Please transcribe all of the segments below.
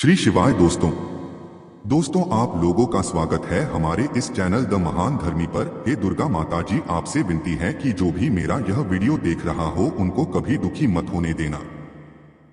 श्री शिवाय दोस्तों। आप लोगों का स्वागत है हमारे इस चैनल द महान धर्मी पर। हे दुर्गा माता जी, आपसे विनती है कि जो भी मेरा यह वीडियो देख रहा हो उनको कभी दुखी मत होने देना।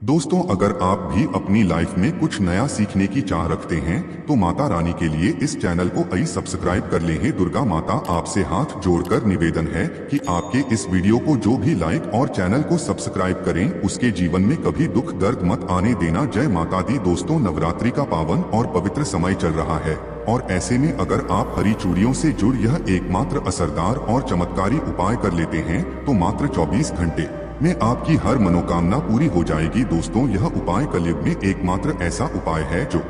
दोस्तों, अगर आप भी अपनी लाइफ में कुछ नया सीखने की चाह रखते हैं तो माता रानी के लिए इस चैनल को अभी सब्सक्राइब कर लें। हे दुर्गा माता, आपसे हाथ जोड़कर निवेदन है कि आपके इस वीडियो को जो भी लाइक और चैनल को सब्सक्राइब करें उसके जीवन में कभी दुख दर्द मत आने देना। जय माता दी। दोस्तों, नवरात्रि का पावन और पवित्र समय चल रहा है और ऐसे में अगर आप हरी चूड़ियों से जुड़ यह एकमात्र असरदार और चमत्कारी उपाय कर लेते हैं तो मात्र 24 घंटे में आपकी हर मनोकामना पूरी हो जाएगी। दोस्तों, यह उपाय कलयुग में एकमात्र ऐसा उपाय है जो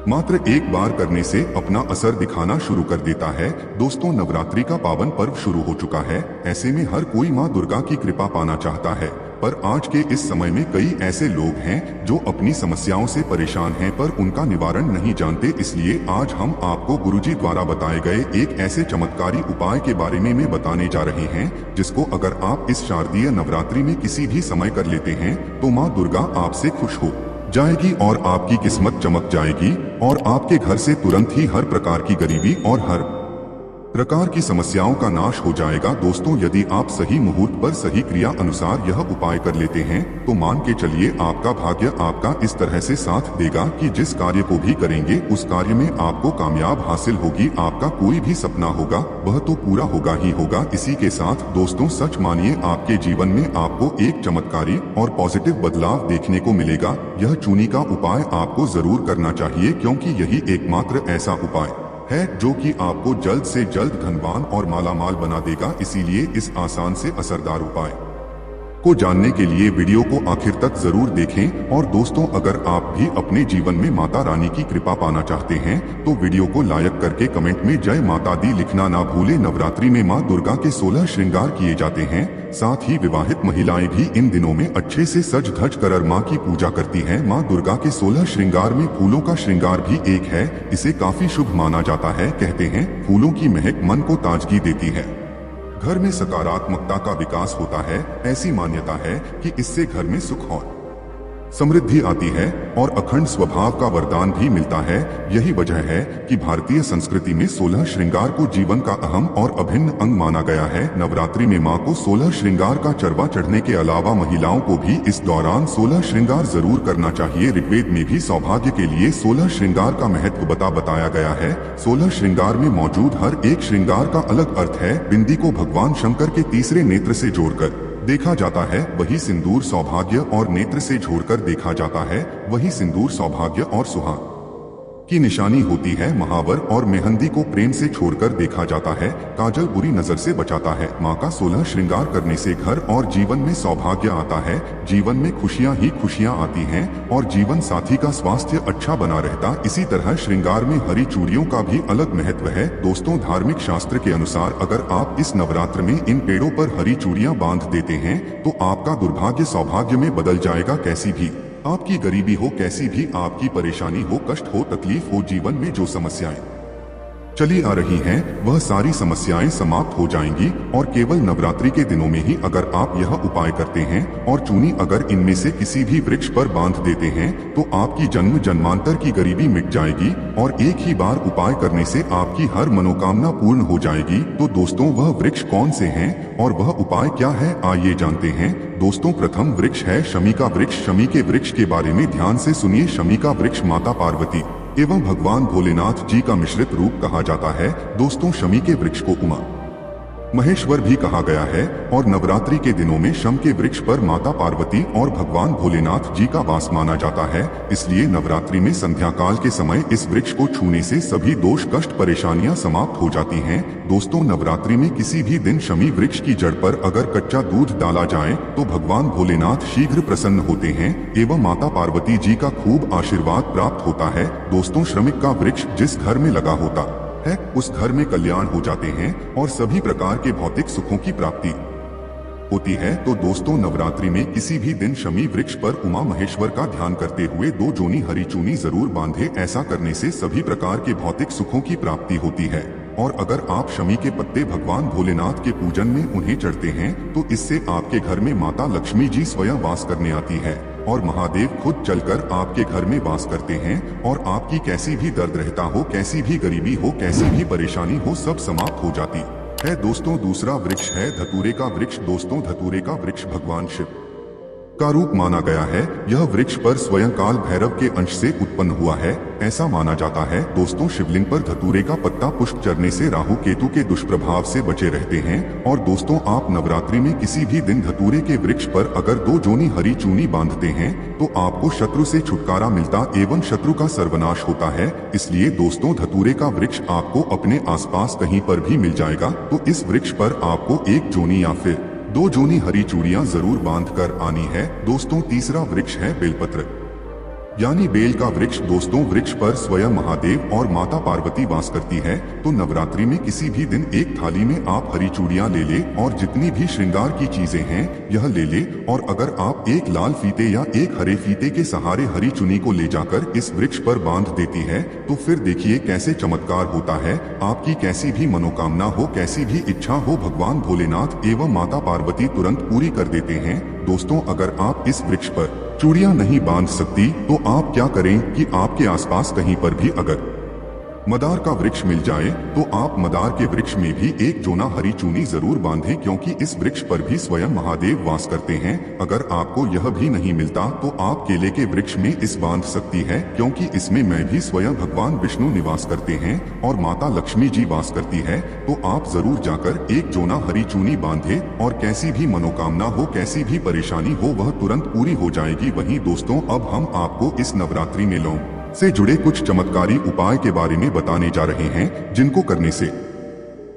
मात्र एक बार करने से अपना असर दिखाना शुरू कर देता है। दोस्तों, नवरात्रि का पावन पर्व शुरू हो चुका है। ऐसे में हर कोई मां दुर्गा की कृपा पाना चाहता है, पर आज के इस समय में कई ऐसे लोग हैं जो अपनी समस्याओं से परेशान हैं पर उनका निवारण नहीं जानते। इसलिए आज हम आपको गुरुजी द्वारा बताए गए एक ऐसे चमत्कारी उपाय के बारे में बताने जा रहे हैं जिसको अगर आप इस शारदीय नवरात्रि में किसी भी समय कर लेते हैं तो माँ दुर्गा आपसे खुश हो जाएगी और आपकी किस्मत चमक जाएगी और आपके घर से तुरंत ही हर प्रकार की गरीबी और हर प्रकार की समस्याओं का नाश हो जाएगा। दोस्तों, यदि आप सही मुहूर्त पर सही क्रिया अनुसार यह उपाय कर लेते हैं तो मान के चलिए आपका भाग्य आपका इस तरह से साथ देगा कि जिस कार्य को भी करेंगे उस कार्य में आपको कामयाब हासिल होगी। आपका कोई भी सपना होगा वह तो पूरा होगा ही होगा। इसी के साथ दोस्तों, सच मानिए आपके जीवन में आपको एक चमत्कारी और पॉजिटिव बदलाव देखने को मिलेगा। यह चूनी का उपाय आपको जरूर करना चाहिए क्योंकि यही एकमात्र ऐसा उपाय है जो कि आपको जल्द से जल्द धनवान और मालामाल बना देगा। इसीलिए इस आसान से असरदार उपाय को जानने के लिए वीडियो को आखिर तक जरूर देखें। और दोस्तों, अगर आप भी अपने जीवन में माता रानी की कृपा पाना चाहते हैं तो वीडियो को लाइक करके कमेंट में जय माता दी लिखना ना भूलें। नवरात्रि में माँ दुर्गा के 16 श्रृंगार किए जाते हैं। साथ ही विवाहित महिलाएं भी इन दिनों में अच्छे से सज धज कर माँ की पूजा करती हैं। माँ दुर्गा के 16 श्रृंगार में फूलों का श्रृंगार भी एक है। इसे काफी शुभ माना जाता है। कहते हैं फूलों की महक मन को ताजगी देती है, घर में सकारात्मकता का विकास होता है। ऐसी मान्यता है कि इससे घर में सुख और समृद्धि आती है और अखंड स्वभाव का वरदान भी मिलता है। यही वजह है कि भारतीय संस्कृति में 16 श्रृंगार को जीवन का अहम और अभिन्न अंग माना गया है। नवरात्रि में मां को 16 श्रृंगार का चरवा चढ़ने के अलावा महिलाओं को भी इस दौरान 16 श्रृंगार जरूर करना चाहिए। ऋग्वेद में भी सौभाग्य के लिए 16 श्रृंगार का महत्व बताया गया है। 16 श्रृंगार में मौजूद हर एक श्रृंगार का अलग अर्थ है। बिंदी को भगवान शंकर के तीसरे नेत्र से जोड़कर देखा जाता है, वही सिंदूर सौभाग्य और नेत्र से जोड़कर देखा जाता है, वही सिंदूर सौभाग्य और सुहाग की निशानी होती है। महावर और मेहंदी को प्रेम से छोड़कर देखा जाता है, काजल बुरी नजर से बचाता है। माँ का 16 श्रृंगार करने से घर और जीवन में सौभाग्य आता है, जीवन में खुशियाँ ही खुशियाँ आती हैं और जीवन साथी का स्वास्थ्य अच्छा बना रहता। इसी तरह श्रृंगार में हरी चूड़ियों का भी अलग महत्व है। दोस्तों, धार्मिक शास्त्र के अनुसार अगर आप इस नवरात्र में इन पेड़ों पर हरी चूड़ियाँ बांध देते हैं तो आपका दुर्भाग्य सौभाग्य में बदल जाएगा। कैसी भी आपकी गरीबी हो, कैसी भी आपकी परेशानी हो, कष्ट हो, तकलीफ हो, जीवन में जो समस्याएं चली आ रही हैं वह सारी समस्याएं समाप्त हो जाएंगी। और केवल नवरात्रि के दिनों में ही अगर आप यह उपाय करते हैं और चूनी अगर इनमें से किसी भी वृक्ष पर बांध देते हैं तो आपकी जन्म जन्मांतर की गरीबी मिट जाएगी और एक ही बार उपाय करने से आपकी हर मनोकामना पूर्ण हो जाएगी। तो दोस्तों, वह वृक्ष कौन से हैं और वह उपाय क्या है, आइए जानते हैं। दोस्तों, प्रथम वृक्ष है शमी का वृक्ष। शमी के वृक्ष के बारे में ध्यान से सुनिए। शमी का वृक्ष माता पार्वती एवं भगवान भोलेनाथ जी का मिश्रित रूप कहा जाता है। दोस्तों, शमी के वृक्ष को उमा महेश्वर भी कहा गया है और नवरात्रि के दिनों में शम के वृक्ष पर माता पार्वती और भगवान भोलेनाथ जी का वास माना जाता है। इसलिए नवरात्रि में संध्या काल के समय इस वृक्ष को छूने से सभी दोष कष्ट परेशानियां समाप्त हो जाती हैं। दोस्तों, नवरात्रि में किसी भी दिन शमी वृक्ष की जड़ पर अगर कच्चा दूध डाला जाए तो भगवान भोलेनाथ शीघ्र प्रसन्न होते हैं एवं माता पार्वती जी का खूब आशीर्वाद प्राप्त होता है। दोस्तों, श्रमिक का वृक्ष जिस घर में लगा होता है उस घर में कल्याण हो जाते हैं और सभी प्रकार के भौतिक सुखों की प्राप्ति होती है। तो दोस्तों, नवरात्रि में किसी भी दिन शमी वृक्ष पर उमा महेश्वर का ध्यान करते हुए 2 जोनी हरी चूनी जरूर बांधे। ऐसा करने से सभी प्रकार के भौतिक सुखों की प्राप्ति होती है। और अगर आप शमी के पत्ते भगवान भोलेनाथ के पूजन में उन्हें चढ़ते हैं तो इससे आपके घर में माता लक्ष्मी जी स्वयं वास करने आती है और महादेव खुद चलकर आपके घर में वास करते हैं और आपकी कैसी भी दर्द रहता हो, कैसी भी गरीबी हो, कैसी भी परेशानी हो, सब समाप्त हो जाती है। दोस्तों दूसरा वृक्ष है धतूरे का वृक्ष। दोस्तों धतूरे का वृक्ष भगवान शिव का रूप माना गया है। यह वृक्ष पर स्वयं काल भैरव के अंश से उत्पन्न हुआ है, ऐसा माना जाता है। दोस्तों शिवलिंग पर धतूरे का पत्ता पुष्प चढ़ने से राहु केतु के दुष्प्रभाव से बचे रहते हैं। और दोस्तों आप नवरात्रि में किसी भी दिन धतूरे के वृक्ष पर अगर 2 जोनी हरी चूनी बांधते हैं तो आपको शत्रु से छुटकारा मिलता एवं शत्रु का सर्वनाश होता है। इसलिए दोस्तों धतूरे का वृक्ष आपको अपने आसपास कहीं पर भी मिल जाएगा, तो इस वृक्ष पर आपको 1 जोनी या फिर 2 जोनी हरी चूड़ियां जरूर बांध कर आनी है। दोस्तों तीसरा वृक्ष है बेलपत्र यानी बेल का वृक्ष। दोस्तों वृक्ष पर स्वयं महादेव और माता पार्वती वास करती है, तो नवरात्रि में किसी भी दिन एक थाली में आप हरी चूड़ियां ले ले और जितनी भी श्रृंगार की चीजें हैं यह ले ले, और अगर आप एक लाल फीते या एक हरे फीते के सहारे हरी चुनी को ले जाकर इस वृक्ष पर बांध देती है, तो फिर देखिए कैसे चमत्कार होता है। आपकी कैसी भी मनोकामना हो, कैसी भी इच्छा हो, भगवान भोलेनाथ एवं माता पार्वती तुरंत पूरी कर देते हैं। दोस्तों अगर आप इस वृक्ष पर चूड़ियां नहीं बांध सकती तो आप क्या करें कि आपके आसपास कहीं पर भी अगर मदार का वृक्ष मिल जाए तो आप मदार के वृक्ष में भी 1 जोना हरी चूनी जरूर बांधें, क्योंकि इस वृक्ष पर भी स्वयं महादेव वास करते हैं। अगर आपको यह भी नहीं मिलता तो आप केले के वृक्ष में इस बांध सकती है, क्योंकि इसमें मैं भी स्वयं भगवान विष्णु निवास करते हैं और माता लक्ष्मी जी वास करती है। तो आप जरूर जाकर 1 जोना हरी चूनी बांधे और कैसी भी मनोकामना हो, कैसी भी परेशानी हो, वह तुरंत पूरी हो जाएगी। वहीं दोस्तों अब हम आपको इस नवरात्रि में लौंग से जुड़े कुछ चमत्कारी उपाय के बारे में बताने जा रहे हैं, जिनको करने से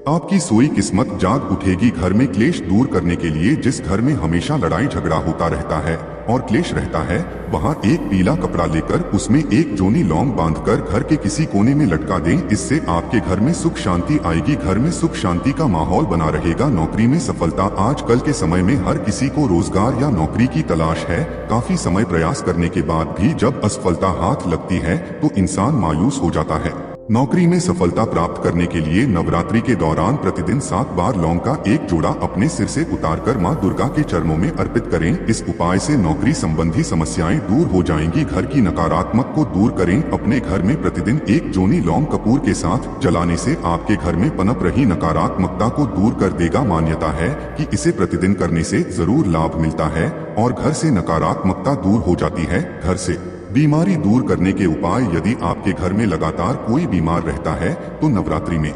आपकी सोई किस्मत जाग उठेगी। घर में क्लेश दूर करने के लिए जिस घर में हमेशा लड़ाई झगड़ा होता रहता है और क्लेश रहता है, वहां एक पीला कपड़ा लेकर उसमें 1 जोनी लौंग बांधकर घर के किसी कोने में लटका दें। इससे आपके घर में सुख शांति आएगी, घर में सुख शांति का माहौल बना रहेगा। नौकरी में सफलता। आजकल के समय में हर किसी को रोजगार या नौकरी की तलाश है। काफी समय प्रयास करने के बाद भी जब असफलता हाथ लगती है तो इंसान मायूस हो जाता है। नौकरी में सफलता प्राप्त करने के लिए नवरात्रि के दौरान प्रतिदिन 7 बार लौंग का 1 जोड़ा अपने सिर से उतारकर मां दुर्गा के चरणों में अर्पित करें। इस उपाय से नौकरी संबंधी समस्याएं दूर हो जाएंगी। घर की नकारात्मक को दूर करें। अपने घर में प्रतिदिन 1 जोनी लौंग कपूर के साथ जलाने से आपके घर में पनप रही नकारात्मकता को दूर कर देगा। मान्यता है कि इसे प्रतिदिन करने से जरूर लाभ मिलता है और घर से नकारात्मकता दूर हो जाती है। घर से बीमारी दूर करने के उपाय। यदि आपके घर में लगातार कोई बीमार रहता है तो नवरात्रि में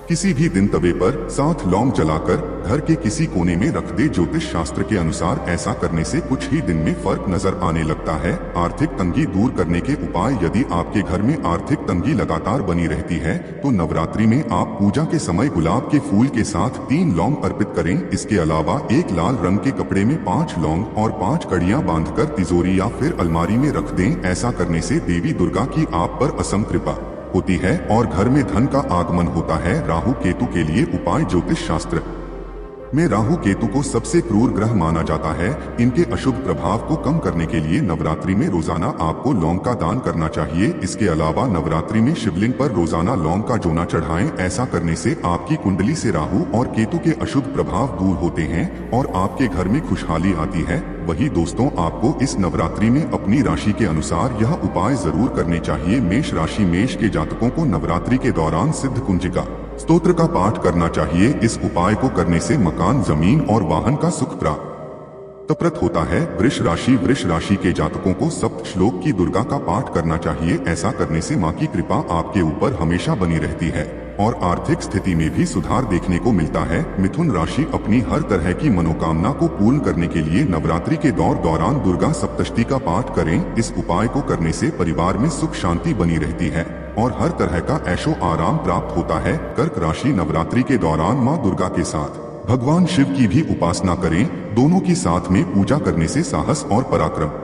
किसी भी दिन तवे पर 7 लौंग जलाकर घर के किसी कोने में रख दे। ज्योतिष शास्त्र के अनुसार ऐसा करने से कुछ ही दिन में फर्क नजर आने लगता है। आर्थिक तंगी दूर करने के उपाय। यदि आपके घर में आर्थिक तंगी लगातार बनी रहती है तो नवरात्रि में आप पूजा के समय गुलाब के फूल के साथ 3 लौंग अर्पित करें। इसके अलावा एक लाल रंग के कपड़े में 5 लौंग और 5 कड़ियां बांधकर तिजोरी या फिर अलमारी में रख दें। ऐसा करने से देवी दुर्गा की आप पर असम कृपा होती है और घर में धन का आगमन होता है। राहु केतु के लिए उपाय। ज्योतिष शास्त्र में राहु केतु को सबसे क्रूर ग्रह माना जाता है। इनके अशुभ प्रभाव को कम करने के लिए नवरात्रि में रोजाना आपको लौंग का दान करना चाहिए। इसके अलावा नवरात्रि में शिवलिंग पर रोजाना लौंग का जोना चढ़ाएं। ऐसा करने से आपकी कुंडली से राहु और केतु के अशुभ प्रभाव दूर होते हैं और आपके घर में खुशहाली आती है। वही दोस्तों आपको इस नवरात्रि में अपनी राशि के अनुसार यह उपाय जरूर करने चाहिए। मेष राशि। मेष के जातकों को नवरात्रि के दौरान सिद्ध कुंजिका स्तोत्र का पाठ करना चाहिए। इस उपाय को करने से मकान, जमीन और वाहन का सुख प्राप्त होता है। वृष राशि। वृष राशि के जातकों को सप्त श्लोक की दुर्गा का पाठ करना चाहिए। ऐसा करने से मां की कृपा आपके ऊपर हमेशा बनी रहती है और आर्थिक स्थिति में भी सुधार देखने को मिलता है। मिथुन राशि। अपनी हर तरह की मनोकामना को पूर्ण करने के लिए नवरात्रि के दौरान दुर्गा सप्तशती का पाठ करें। इस उपाय को करने से परिवार में सुख शांति बनी रहती है और हर तरह का ऐशो आराम प्राप्त होता है। कर्क राशि। नवरात्रि के दौरान मां दुर्गा के साथ भगवान शिव की भी उपासना करें। दोनों की साथ में पूजा करने से साहस और पराक्रम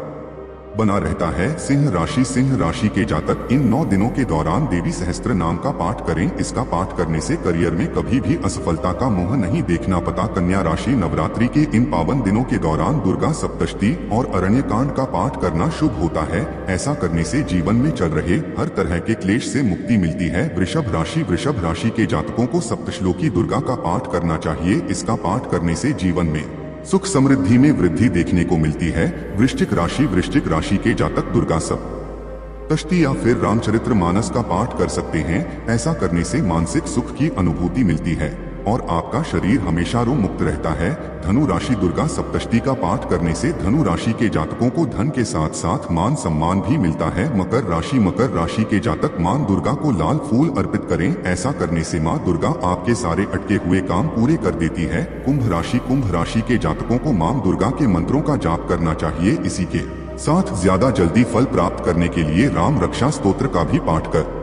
बना रहता है। सिंह राशि। सिंह राशि के जातक इन 9 दिनों के दौरान देवी सहस्त्र नाम का पाठ करें। इसका पाठ करने से करियर में कभी भी असफलता का मुंह नहीं देखना पता। कन्या राशि। नवरात्रि के इन पावन दिनों के दौरान दुर्गा सप्तशती और अरण्यकांड का पाठ करना शुभ होता है। ऐसा करने से जीवन में चल रहे हर तरह के क्लेश से मुक्ति मिलती है। वृषभ राशि। वृषभ राशि के जातकों को सप्तश्लोकी दुर्गा का पाठ करना चाहिए। इसका पाठ करने से जीवन में सुख समृद्धि में वृद्धि देखने को मिलती है। वृश्चिक राशि के जातक दुर्गा सप्तशती या फिर रामचरित्र मानस का पाठ कर सकते हैं। ऐसा करने से मानसिक सुख की अनुभूति मिलती है और आपका शरीर हमेशा रोग मुक्त रहता है। धनु राशि दुर्गा सप्तशती का पाठ करने से धनु राशि के जातकों को धन के साथ साथ मान सम्मान भी मिलता है। मकर राशि के जातक मां दुर्गा को लाल फूल अर्पित करें। ऐसा करने से मां दुर्गा आपके सारे अटके हुए काम पूरे कर देती है। कुंभ राशि के जातकों को मां दुर्गा के मंत्रों का जाप करना चाहिए। इसी के साथ ज्यादा जल्दी फल प्राप्त करने के लिए राम रक्षा स्तोत्र का भी पाठ कर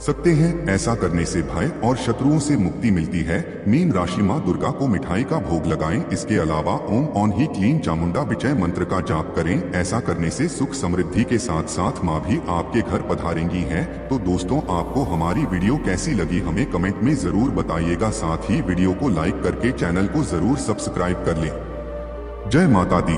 सकते हैं। ऐसा करने से भय और शत्रुओं से मुक्ति मिलती है। मीन राशि मां दुर्गा को मिठाई का भोग लगाएं। इसके अलावा ओम ऑन ही क्लीन चामुंडा विजय मंत्र का जाप करें। ऐसा करने से सुख समृद्धि के साथ साथ मां भी आपके घर पधारेंगी हैं। तो दोस्तों, आपको हमारी वीडियो कैसी लगी हमें कमेंट में जरूर बताइएगा। साथ ही वीडियो को लाइक करके चैनल को जरूर सब्सक्राइब कर लें। जय माता दी।